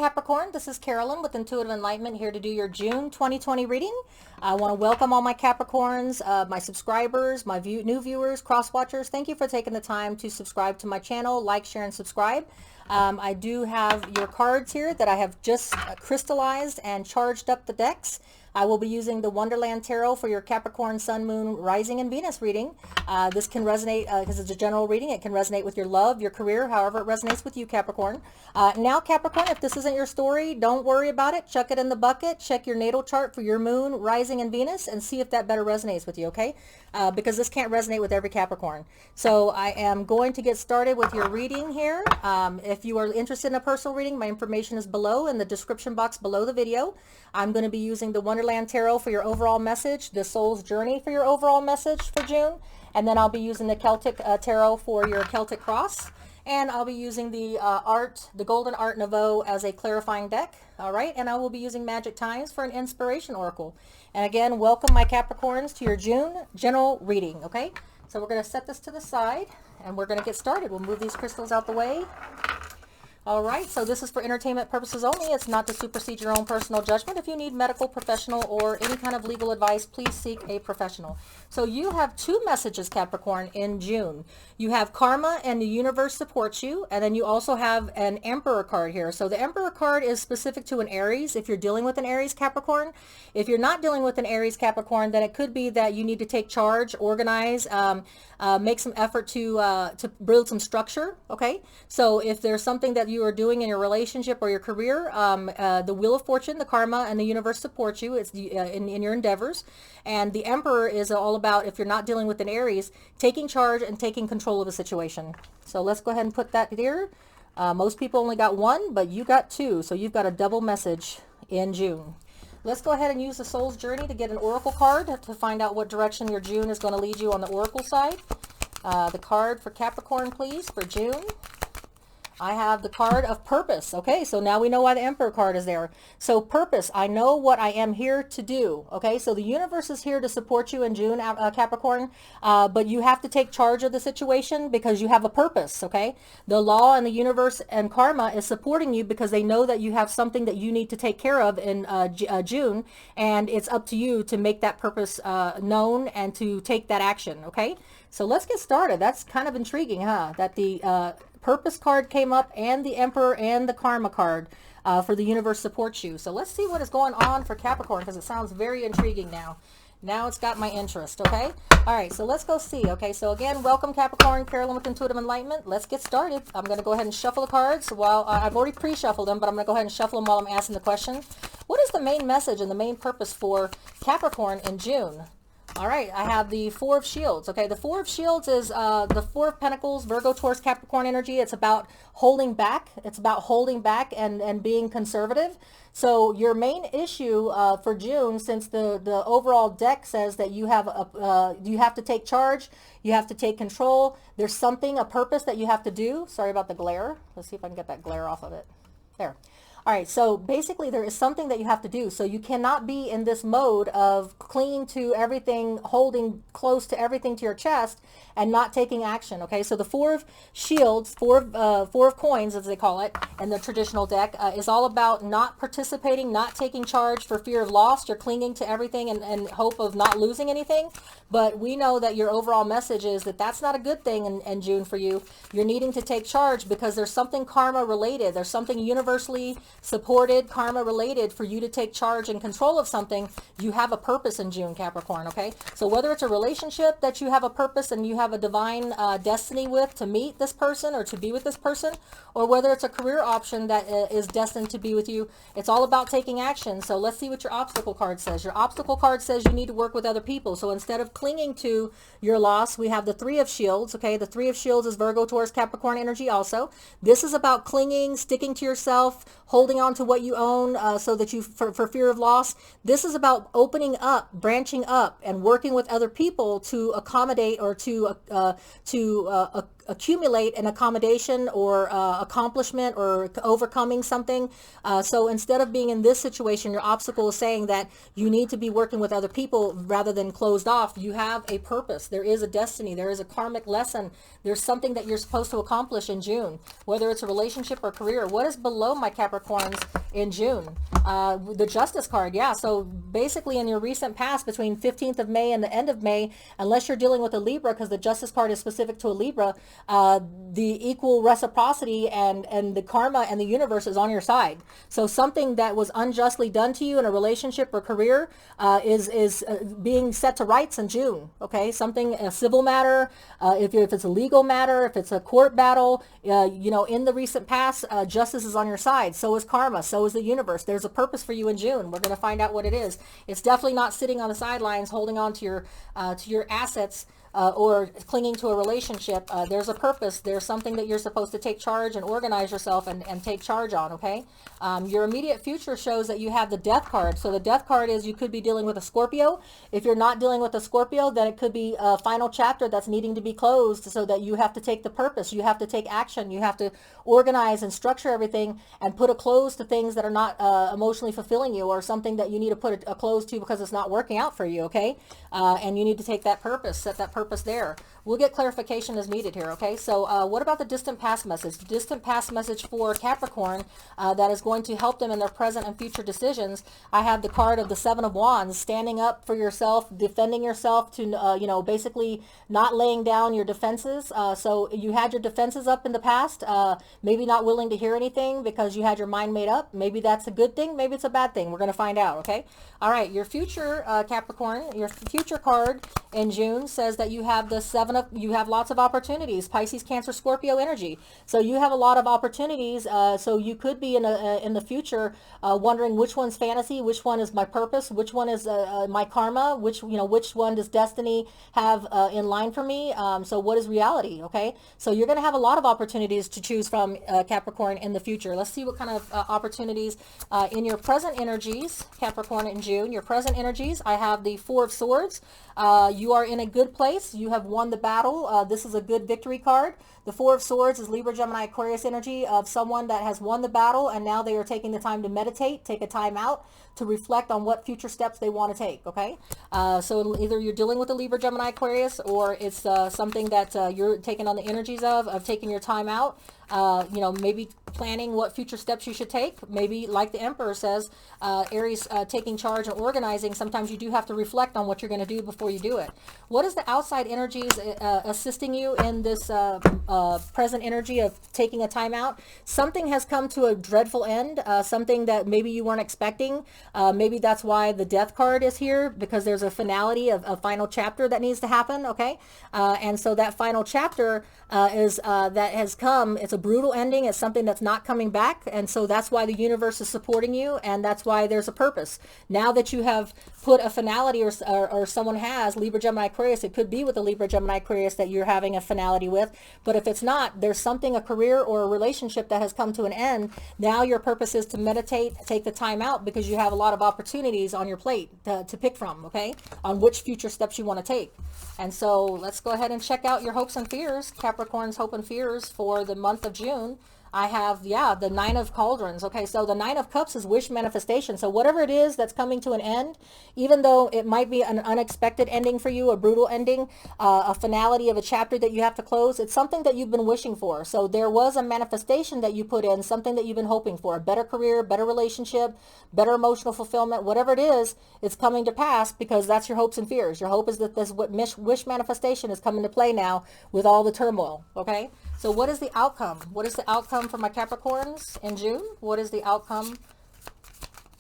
Capricorn. This is Carolyn with Intuitive Enlightenment here to do your June 2020 reading. I want to welcome all my Capricorns, my subscribers, my new viewers, cross-watchers. Thank you for taking the time to subscribe to my channel, like, share, and subscribe. I do have your cards here that I have just crystallized and charged up the decks. I will be using the Wonderland Tarot for your Capricorn, Sun, Moon, Rising, and Venus reading. This can resonate, because it's a general reading, it can resonate with your love, your career, however it resonates with you, Capricorn. Now, Capricorn, if this isn't your story, don't worry about it. Chuck it in the bucket. Check your natal chart for your Moon, Rising, and Venus and see if that better resonates with you, okay? Because this can't resonate with every Capricorn. So I am going to get started with your reading here. If you are interested in a personal reading, my information is below in the description box below the video. I'm going to be using the Wonderland Tarot for your overall message, the Soul's Journey for your overall message for June, and then I'll be using the Celtic Tarot for your Celtic Cross, and I'll be using the Golden Art Nouveau as a clarifying deck, all right, and I will be using Magic Times for an inspiration oracle. And again, welcome my Capricorns to your June general reading, okay? So we're going to set this to the side, and we're going to get started. We'll move these crystals out the way. All right, so this is for entertainment purposes only. It's not to supersede your own personal judgment. If you need medical, professional, or any kind of legal advice, please seek a professional. So you have two messages, Capricorn, in June. You have karma and the universe supports you, and then you also have an Emperor card here. So the Emperor card is specific to an Aries if you're dealing with an Aries, Capricorn. If you're not dealing with an Aries, Capricorn, then it could be that you need to take charge, organize, make some effort to build some structure, okay? So if there's something that you are doing in your relationship or your career, the Wheel of Fortune, the karma, and the universe support you. It's in your endeavors. And the Emperor is all about, if you're not dealing with an Aries, taking charge and taking control of a situation. So let's go ahead and put that here. Most people only got one, but you got two. So you've got a double message in June. Let's go ahead and use the Soul's Journey to get an oracle card to find out what direction your June is going to lead you on the oracle side. The card for Capricorn, please, for June. I have the card of purpose. Okay, so now we know why the Emperor card is there. So purpose, I know what I am here to do. Okay, so the universe is here to support you in June, Capricorn, but you have to take charge of the situation because you have a purpose. Okay, the law and the universe and karma is supporting you because they know that you have something that you need to take care of in June, and it's up to you to make that purpose known and to take that action. Okay, so let's get started. That's kind of intriguing, huh? That the Purpose card came up and the Emperor and the Karma card for the universe supports you. So let's see what is going on for Capricorn because it sounds very intriguing now. Now it's got my interest, okay? All right, so let's go see. Okay, so again, welcome Capricorn, Carolyn with Intuitive Enlightenment. Let's get started. I'm going to go ahead and shuffle the cards while I've already pre-shuffled them, but I'm going to go ahead and shuffle them while I'm asking the question. What is the main message and the main purpose for Capricorn in June? All right, I have the Four of Shields. Okay, the Four of Shields is the Four of Pentacles, Virgo, Taurus, Capricorn energy. It's about holding back. It's about holding back and being conservative. So your main issue for June, since the overall deck says that you have to take charge, you have to take control. There's something, a purpose that you have to do. Sorry about the glare. Let's see if I can get that glare off of it. There. All right, so basically there is something that you have to do. So you cannot be in this mode of clinging to everything, holding close to everything to your chest and not taking action, okay? So the Four of Shields, Four of Coins, as they call it, in the traditional deck, is all about not participating, not taking charge for fear of loss. You're clinging to everything and hope of not losing anything. But we know that your overall message is that that's not a good thing in June for you. You're needing to take charge because there's something karma related. There's something universally supported, karma related for you to take charge and control of something. You have a purpose in June, Capricorn, okay? So whether it's a relationship that you have a purpose and you have a divine destiny with to meet this person or to be with this person, or whether it's a career option that is destined to be with you, it's all about taking action. So let's see what your obstacle card says. Your obstacle card says you need to work with other people. So instead of clinging to your loss, we have the Three of Shields, okay? The Three of Shields is Virgo, Taurus, Capricorn energy also. This is about clinging, sticking to yourself, holding on to what you own so that you, for fear of loss. This is about opening up, branching up, and working with other people to accommodate or to accumulate an accommodation or accomplishment or overcoming something. So instead of being in this situation, your obstacle is saying that you need to be working with other people rather than closed off. You have a purpose. There is a destiny. There is a karmic lesson. There's something that you're supposed to accomplish in June, whether it's a relationship or career. What is below my Capricorns in June? The Justice card. Yeah. So basically in your recent past between 15th of May and the end of May, unless you're dealing with a Libra, because the Justice card is specific to a Libra, the equal reciprocity and the karma and the universe is on your side. So something that was unjustly done to you in a relationship or career is being set to rights in June. Okay, something, a civil matter, if it's a legal matter, if it's a court battle, in the recent past, justice is on your side. So is karma. So is the universe. There's a purpose for you in June. We're going to find out what it is. It's definitely not sitting on the sidelines holding on to your assets. Or clinging to a relationship. There's a purpose. There's something that you're supposed to take charge and organize yourself and take charge on, okay? Your immediate future shows that you have the Death card. So the Death card is you could be dealing with a Scorpio. If you're not dealing with a Scorpio, then it could be a final chapter that's needing to be closed, so that you have to take the purpose. You have to take action. You have to organize and structure everything and put a close to things that are not emotionally fulfilling you, or something that you need to put a close to because it's not working out for you, okay? And you need to take that purpose, set that purpose there. We'll get clarification as needed here, okay? So what about the distant past message? Distant past message for Capricorn that is going to help them in their present and future decisions. I have the card of the Seven of Wands, standing up for yourself, defending yourself, to basically not laying down your defenses. So you had your defenses up in the past, maybe not willing to hear anything because you had your mind made up. Maybe that's a good thing, maybe it's a bad thing. We're going to find out, okay? All right, your future Capricorn, your future card in June says that you have the you have lots of opportunities. Pisces, Cancer, Scorpio energy. So you have a lot of opportunities. So you could be in the future wondering which one's fantasy, which one is my purpose, which one is my karma, which one does destiny have in line for me. So what is reality? Okay, so you're going to have a lot of opportunities to choose from, Capricorn, in the future. Let's see what kind of opportunities in your present energies, Capricorn, in June. Your present energies, I have the Four of Swords. You are in a good place. You have won the battle. This is a good victory card. The Four of Swords is Libra, Gemini, Aquarius energy of someone that has won the battle, and now they are taking the time to meditate, take a time out to reflect on what future steps they want to take, okay? So either you're dealing with a Libra, Gemini, Aquarius, or it's something that you're taking on the energies of taking your time out, maybe planning what future steps you should take. Maybe, like the Emperor says, Aries, taking charge and organizing. Sometimes you do have to reflect on what you're going to do before you do it. What is the outside energies assisting you in this present energy of taking a time out? Something has come to a dreadful end, something that maybe you weren't expecting. Maybe that's why the Death card is here, because there's a finality of a final chapter that needs to happen, okay? And so that final chapter that has come. It's a brutal ending. It's something that's not coming back, and so that's why the universe is supporting you, and that's why there's a purpose. Now that you have put a finality, or someone has, Libra, Gemini, Aquarius, it could be with a Libra, Gemini, Aquarius that you're having a finality with, but if it's not, there's something, a career or a relationship that has come to an end. Now your purpose is to meditate, take the time out, because you have a lot of opportunities on your plate to pick from, okay, on which future steps you want to take. And so let's go ahead and check out your hopes and fears, Capricorn's hope and fears for the month of June. I have, the Nine of Cauldrons. Okay, so the Nine of Cups is wish manifestation. So whatever it is that's coming to an end, even though it might be an unexpected ending for you, a brutal ending, a finality of a chapter that you have to close, it's something that you've been wishing for. So there was a manifestation that you put in, something that you've been hoping for, a better career, better relationship, better emotional fulfillment, whatever it is, it's coming to pass, because that's your hopes and fears. Your hope is that this wish manifestation is coming to play now with all the turmoil, okay? So what is the outcome? What is the outcome for my Capricorns in June? What is the outcome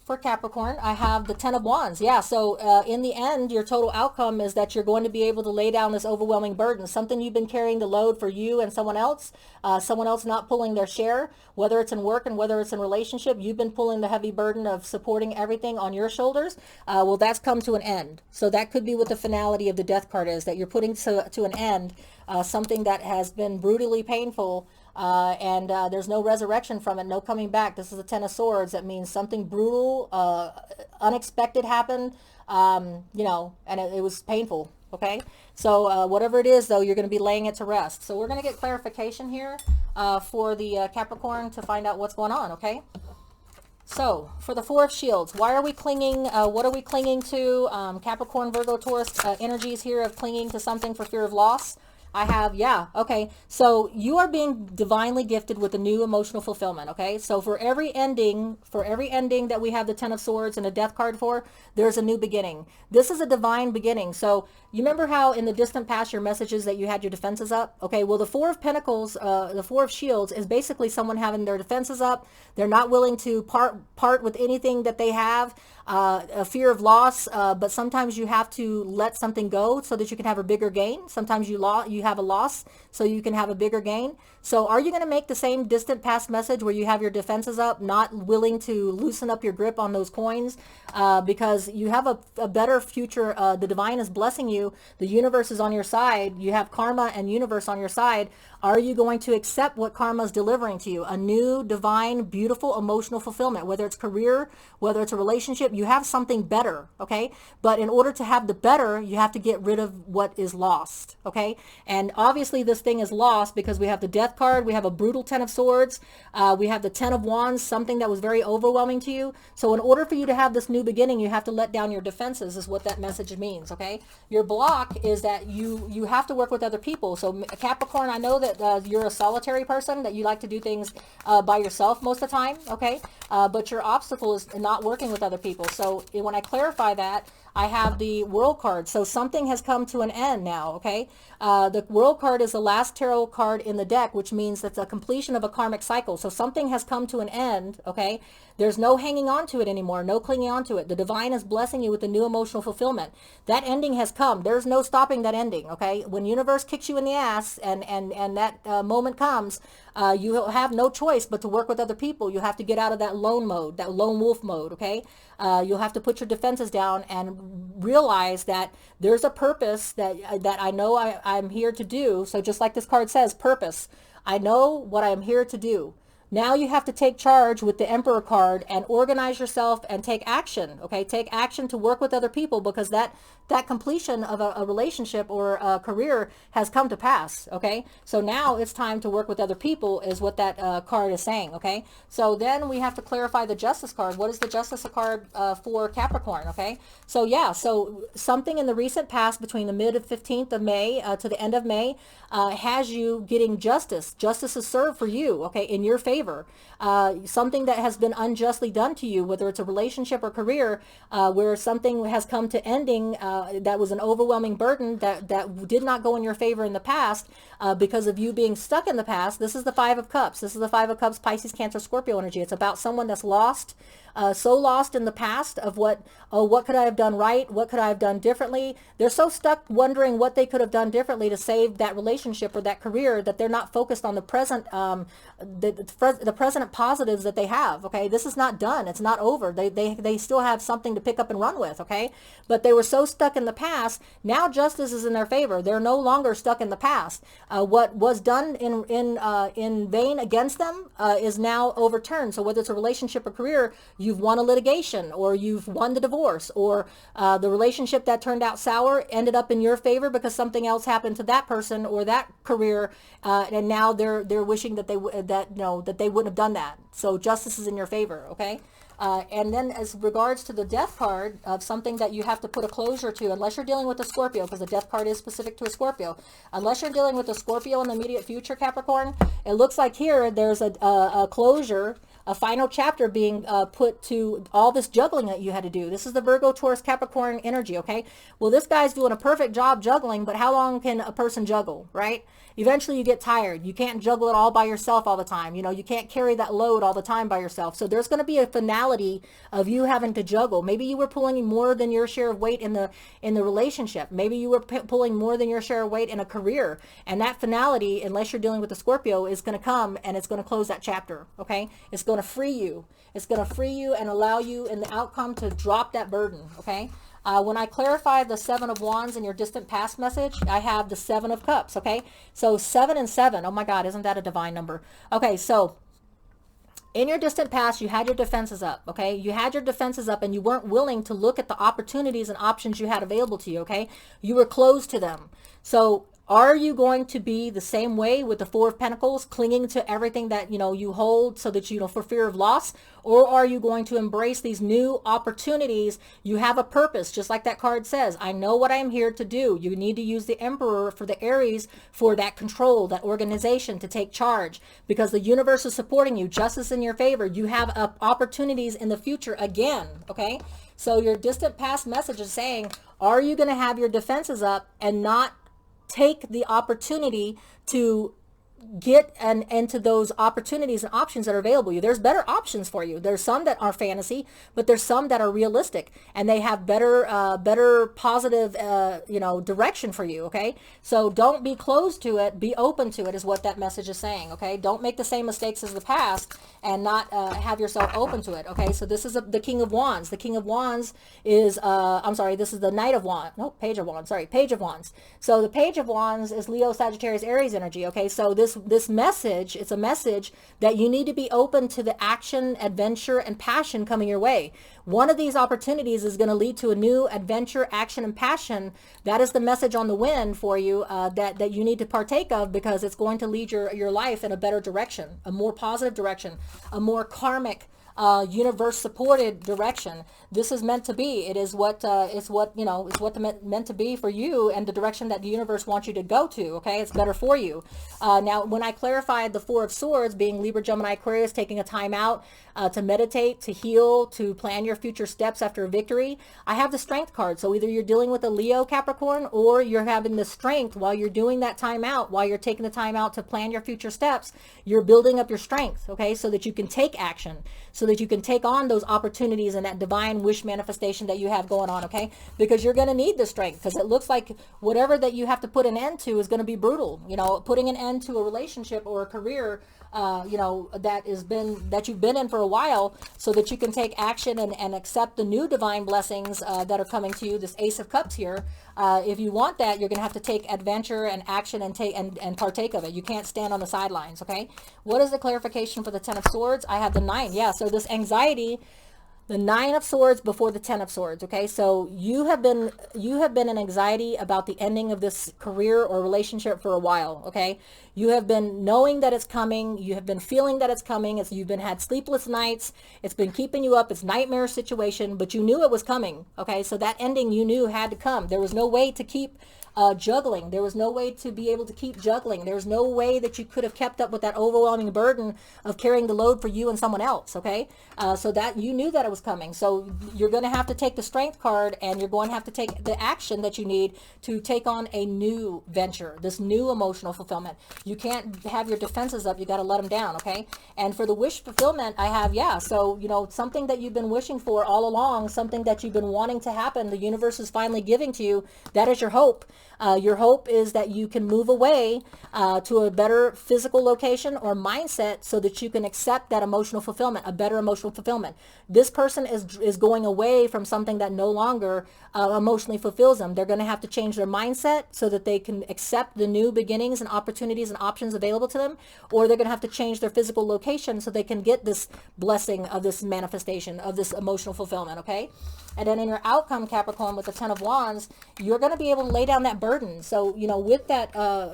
for Capricorn? I have the Ten of Wands. Yeah, so in the end, your total outcome is that you're going to be able to lay down this overwhelming burden, something you've been carrying the load for you and someone else not pulling their share, whether it's in work and whether it's in relationship. You've been pulling the heavy burden of supporting everything on your shoulders. Well, that's come to an end. So that could be what the finality of the Death card is, that you're putting to an end something that has been brutally painful, and there's no resurrection from it, no coming back. This is the Ten of Swords. That means something brutal, unexpected happened, and it was painful. okay? So whatever it is, though, you're going to be laying it to rest. So we're going to get clarification here for the Capricorn to find out what's going on, okay? So for the Four of Shields, why are we clinging? What are we clinging to? Capricorn, Virgo, Taurus energies here of clinging to something for fear of loss. I have, yeah, okay. So you are being divinely gifted with a new emotional fulfillment, okay? So for every ending that we have the Ten of Swords and a Death card for, there's a new beginning. This is a divine beginning. So you remember how in the distant past your messages that you had your defenses up? Okay, well the Four of Pentacles, the Four of Shields is basically someone having their defenses up. They're not willing to part with anything that they have. A fear of loss, but sometimes you have to let something go so that you can have a bigger gain. Sometimes you have a loss so you can have a bigger gain. So are you going to make the same distant past message where you have your defenses up, not willing to loosen up your grip on those coins because you have a better future? The divine is blessing you. The universe is on your side. You have karma and universe on your side. Are you going to accept what karma is delivering to you? A new, divine, beautiful, emotional fulfillment, whether it's career, whether it's a relationship, you have something better, okay? But in order to have the better, you have to get rid of what is lost, okay? And obviously this thing is lost because we have the Death card, we have a brutal Ten of Swords, we have the Ten of Wands, something that was very overwhelming to you. So in order for you to have this new beginning, you have to let down your defenses is what that message means, okay? Your block is that you have to work with other people. So Capricorn, I know that you're a solitary person, that you like to do things by yourself most of the time, okay? But your obstacle is not working with other people. So when I clarify that, I have the World card. So something has come to an end now, okay? The World card is the last tarot card in the deck, which means that's a completion of a karmic cycle. So something has come to an end, okay? There's no hanging on to it anymore, no clinging on to it. The divine is blessing you with a new emotional fulfillment. That ending has come. There's no stopping that ending, okay? When universe kicks you in the ass and that moment comes, you have no choice but to work with other people. You have to get out of that lone mode, that lone wolf mode, okay? You'll have to put your defenses down and realize that there's a purpose that I know I'm here to do. So just like this card says, purpose. I know what I'm here to do. Now you have to take charge with the Emperor card and organize yourself and take action, okay? Take action to work with other people because that completion of a relationship or a career has come to pass, okay? So now it's time to work with other people is what that card is saying, okay? So then we have to clarify the Justice card. What is the Justice card for Capricorn, okay? So yeah, so something in the recent past between the mid of 15th of May to the end of May has you getting justice. Justice is served for you, okay, in your favor. Something that has been unjustly done to you, whether it's a relationship or career, where something has come to ending that was an overwhelming burden that did not go in your favor in the past because of you being stuck in the past. This is the Five of Cups. This is the Five of Cups, Pisces, Cancer, Scorpio energy. It's about someone that's lost, so lost in the past of what could I have done right? What could I have done differently? They're so stuck wondering what they could have done differently to save that relationship or that career that they're not focused on the present, the present positives that they have, okay? This is not done. It's not over. They still have something to pick up and run with, okay? But they were so stuck in the past. Now justice is in their favor. They're no longer stuck in the past. What was done in vain against them is now overturned. So whether it's a relationship or career, you've won a litigation or you've won the divorce or the relationship that turned out sour ended up in your favor because something else happened to that person or that career, and now they're wishing that they wouldn't have done that. So justice is in your favor, okay? And then as regards to the Death card of something that you have to put a closure to, unless you're dealing with a Scorpio, because the Death card is specific to a Scorpio. Unless you're dealing with a Scorpio in the immediate future, Capricorn, it looks like here there's a closure, a final chapter being put to all this juggling that you had to do. This is the Virgo, Taurus, Capricorn energy, okay? Well, this guy's doing a perfect job juggling, but how long can a person juggle, right? Eventually you get tired. You can't juggle it all by yourself all the time. You know, you can't carry that load all the time by yourself. So there's going to be a finality of you having to juggle. Maybe you were pulling more than your share of weight in the relationship. Maybe you were pulling more than your share of weight in a career. And that finality, unless you're dealing with a Scorpio, is going to come and it's going to close that chapter, okay? It's going to free you. It's going to free you and allow you in the outcome to drop that burden, okay? When I clarify the Seven of Wands in your distant past message, I have the Seven of Cups, okay? So 7 and 7, oh my God, isn't that a divine number? Okay, so In your distant past, you had your defenses up, okay? You had your defenses up and you weren't willing to look at the opportunities and options you had available to you, okay? You were closed to them. So are you going to be the same way with the Four of Pentacles, clinging to everything that, you hold so that, for fear of loss? Or are you going to embrace these new opportunities? You have a purpose, just like that card says. I know what I am here to do. You need to use the Emperor for the Aries for that control, that organization, to take charge, because the universe is supporting you. Justice in your favor. You have opportunities in the future again, okay? So your distant past message is saying, are you going to have your defenses up and not take the opportunity to get into those opportunities and options that are available to you? There's better options for you. There's some that are fantasy, but there's some that are realistic, and they have better positive direction for you. Okay, so don't be closed to it, be open to it, is what that message is saying. Okay, don't make the same mistakes as the past and not have yourself open to it. Okay, so this is the King of Wands. The King of Wands is this is the Knight of Wands. No, Page of Wands. Sorry, Page of Wands. So the Page of Wands is Leo, Sagittarius, Aries energy. Okay, so this message, it's a message that you need to be open to the action, adventure, and passion coming your way. One of these opportunities is going to lead to a new adventure, action, and passion. That is the message on the wind for you that you need to partake of, because it's going to lead your life in a better direction, a more positive direction, a more karmic, universe supported direction. This is meant to be. It is what meant to be for you, and the direction that the universe wants you to go to. Okay, it's better for you. Now, when I clarified the Four of Swords being Libra, Gemini, Aquarius, taking a time out to meditate, to heal, to plan your future steps after a victory, I have the Strength card. So either you're dealing with a Leo, Capricorn, or you're having the strength while you're doing that time out, while you're taking the time out to plan your future steps. You're building up your strength, okay, so that you can take action, so that you can take on those opportunities and that divine wish manifestation that you have going on, okay? Because you're going to need the strength, because it looks like whatever that you have to put an end to is going to be brutal. Putting an end to a relationship or a career that you've been in for a while, so that you can take action and accept the new divine blessings that are coming to you. This Ace of Cups here, if you want that, you're going to have to take adventure and action and partake of it. You can't stand on the sidelines. Okay, what is the clarification for the Ten of Swords? I have the 9. Yeah, so this anxiety, the 9 of Swords before the 10 of Swords. Okay, so you have been in anxiety about the ending of this career or relationship for a while. Okay, you have been knowing that it's coming. You have been feeling that it's coming. You've been had sleepless nights. It's been keeping you up. It's nightmare situation, but you knew it was coming. Okay, so that ending you knew had to come. There was no way to keep juggling. There was no way to be able to keep juggling. There was no way that you could have kept up with that overwhelming burden of carrying the load for you and someone else. Okay, so that you knew that it was coming. So you're going to have to take the Strength card, and you're going to have to take the action that you need to take on a new venture, this new emotional fulfillment. You can't have your defenses up. You got to let them down. Okay, and for the wish fulfillment, I have, so something that you've been wishing for all along, something that you've been wanting to happen, the universe is finally giving to you. That is your hope. Your hope is that you can move away to a better physical location or mindset, so that you can accept that emotional fulfillment, a better emotional fulfillment. This person is going away from something that no longer emotionally fulfills them. They're going to have to change their mindset so that they can accept the new beginnings and opportunities and options available to them, or they're going to have to change their physical location so they can get this blessing of this manifestation of this emotional fulfillment. Okay, and then in your outcome, Capricorn, with the 10 of Wands, you're going to be able to lay down that burden. So with that,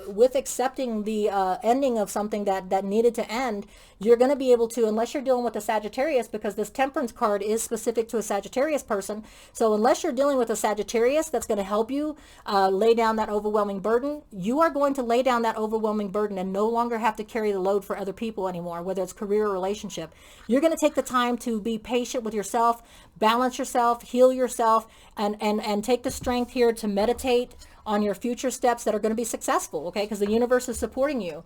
with accepting the ending of something that needed to end, you're going to be able to, unless you're dealing with a Sagittarius, because this Temperance card is specific to a Sagittarius person. So unless you're dealing with a Sagittarius that's going to help you lay down that overwhelming burden, you are going to lay down that overwhelming burden and no longer have to carry the load for other people anymore, whether it's career or relationship. You're going to take the time to be patient with yourself, balance yourself, heal yourself, and take the strength here to meditate on your future steps that are going to be successful, okay? Because the universe is supporting you.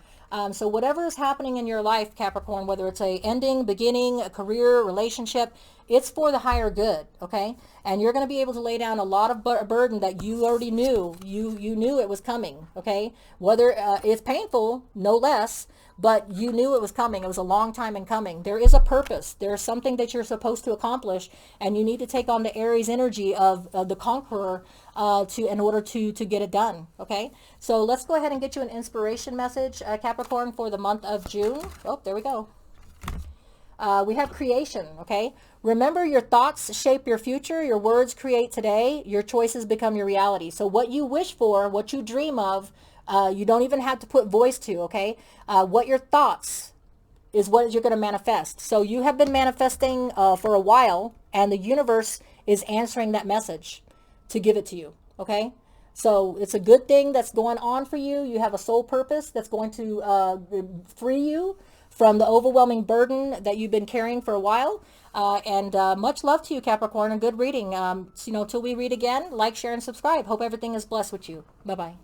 So whatever is happening in your life, Capricorn, whether it's a ending, beginning, a career, relationship, it's for the higher good, okay? And you're going to be able to lay down a lot of burden that you already knew. You knew it was coming, okay? Whether it's painful, no less, but you knew it was coming. It was a long time in coming. There is a purpose. There's something that you're supposed to accomplish, and you need to take on the Aries energy of the conqueror in order to get it done. Okay, so let's go ahead and get you an inspiration message, Capricorn, for the month of June. Oh, there we go. We have creation, okay? Remember, your thoughts shape your future. Your words create today. Your choices become your reality. So what you wish for, what you dream of, you don't even have to put voice to, okay? What your thoughts is what you're going to manifest. So you have been manifesting for a while, and the universe is answering that message to give it to you, okay? So it's a good thing that's going on for you. You have a soul purpose that's going to free you from the overwhelming burden that you've been carrying for a while. And much love to you, Capricorn, and good reading. Till we read again, like, share, and subscribe. Hope everything is blessed with you. Bye-bye.